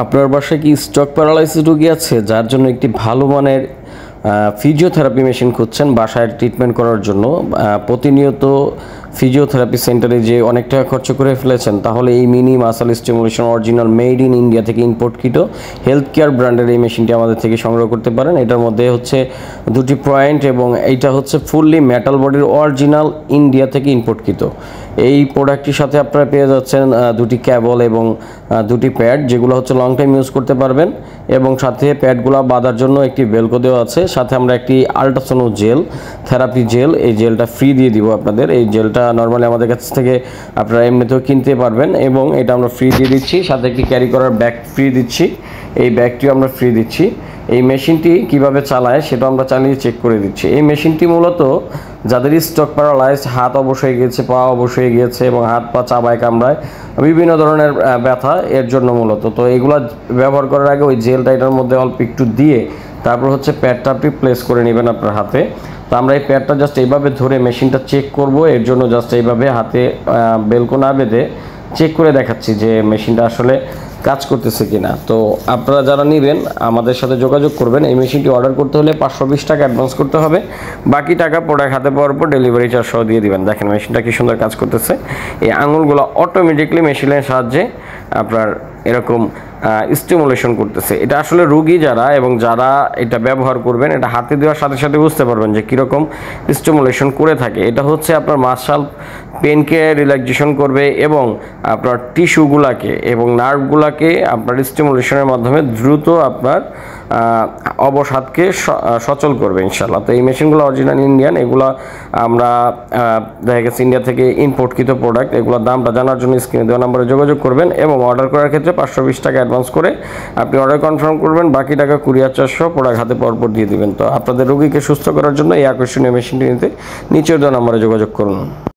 আপনার বাসায় কি স্ট্রোক প্যারালাইসিস রোগী আছে যার জন্য একটি ভালো মানের ফিজিওথেরাপি মেশিন খুঁজছেন বাসায় ট্রিটমেন্ট করার জন্য? প্রতিনিয়ত ফিজিওথেরাপি সেন্টারে যে অনেক টাকা খরচ করে ফেলেছেন, তাহলে এই mini muscle stimulation original made in India থেকে ইম্পোর্টকৃত হেলথ কেয়ার ব্র্যান্ডের এই মেশিনটি আমাদের থেকে সংগ্রহ করতে পারেন। এটার মধ্যে হচ্ছে দুটি পয়েন্ট এবং এইটা হচ্ছে ফুললি মেটাল বডির অরিজিনাল ইন্ডিয়া থেকে ইম্পোর্টকৃত। এই প্রোডাক্টটির সাথে আপনারা পেয়ে যাচ্ছেন দুটি ক্যাবল এবং দুটি প্যাড, যেগুলো হচ্ছে লং টাইম ইউজ করতে পারবেন, এবং সাথে প্যাডগুলো বাঁধার জন্য একটি বেলকো দেওয়া আছে। সাথে আমরা একটি আল্ট্রাসোনো জেল, থেরাপি জেল, এই জেলটা ফ্রি দিয়ে দিব আপনাদের। এই জেলটা নর্মালি আমাদের কাছ থেকে আপনারা এমনিতেও কিনতে পারবেন এবং এটা আমরা ফ্রি দিয়ে দিচ্ছি। সাথে একটি ক্যারি করার ব্যাগ ফ্রি দিচ্ছি, এই ব্যাগটিও আমরা ফ্রি দিচ্ছি। এই মেশিনটি কিভাবে চালায় সেটা আমরা চালিয়ে চেক করে দিচ্ছি। এই মেশিনটি মূলত যাদের স্ট্রোক প্যারালাইজড, হাত অবশ হয়ে গিয়েছে, পা অবশ হয়ে গিয়েছে এবং হাত পা চাবায় কামড়ায়, বিভিন্ন ধরনের ব্যথা, এর জন্য মূলত। তো এগুলো ব্যবহার করার আগে ওই জেলটা এটার মধ্যে অল্প একটু দিয়ে তারপর হচ্ছে প্যাডটা আপনি প্লেস করে নেবেন আপনার হাতে। তো আমরা এই প্যাডটা জাস্ট এইভাবে ধরে মেশিনটা চেক করব, এর জন্য জাস্ট এইভাবে হাতে বেলকো না বেঁধে চেক করে দেখাচ্ছি যে মেশিনটা আসলে কাজ করতেছে কিনা। তো আপনারা যারা নেবেন আমাদের সাথে যোগাযোগ করবেন। এই মেশিনটি অর্ডার করতে হলে 520 টাকা অ্যাডভান্স করতে হবে, বাকি টাকা প্রোডাক্ট হাতে পাওয়ার পর ডেলিভারি চার্জ সহ দিয়ে দিবেন। দেখেন মেশিনটা কি সুন্দর কাজ করতেছে। এই আঙুলগুলো অটোমেটিকলি মেশিনের সাহায্যে আপনার এরকম স্টিমুলেশন করতেছে। এটা আসলে রোগী যারা এবং যারা এটা ব্যবহার করবেন, এটা হাতে দেওয়ার সাথে সাথে বুঝতে পারবেন যে কীরকম স্টিমুলেশন করে থাকে। এটা হচ্ছে আপনার মাসল পেনকে রিল্যাক্সেশন করবে এবং আপনার টিস্যুগুলাকে এবং নার্ভগুলাকে আপনার স্টিমুলেশনের মাধ্যমে দ্রুত আপনার অবসাদকে সচল করবে ইনশাল্লাহ। তো এই মেশিনগুলো অরিজিনাল ইন্ডিয়ান, এগুলো আমরা দেখা গেছে ইন্ডিয়া থেকে ইম্পোর্টকৃত প্রোডাক্ট। এগুলোর দামটা জানার জন্য স্ক্রিনে দেওয়া নাম্বারে যোগাযোগ করবেন এবং অর্ডার করার ক্ষেত্রে 520 টাকা অ্যাডভান্স করে আপনি অর্ডার কনফার্ম করবেন, বাকি টাকা কুরিয়ার চার্জ সহ প্রোডাক্ট হাতে পরপর দিয়ে দিবেন। তো আপনাদের রোগীকে সুস্থ করার জন্য এই আকর্ষণীয় মেশিনটি নিতে নিচের দেওয়া নাম্বারে যোগাযোগ করুন।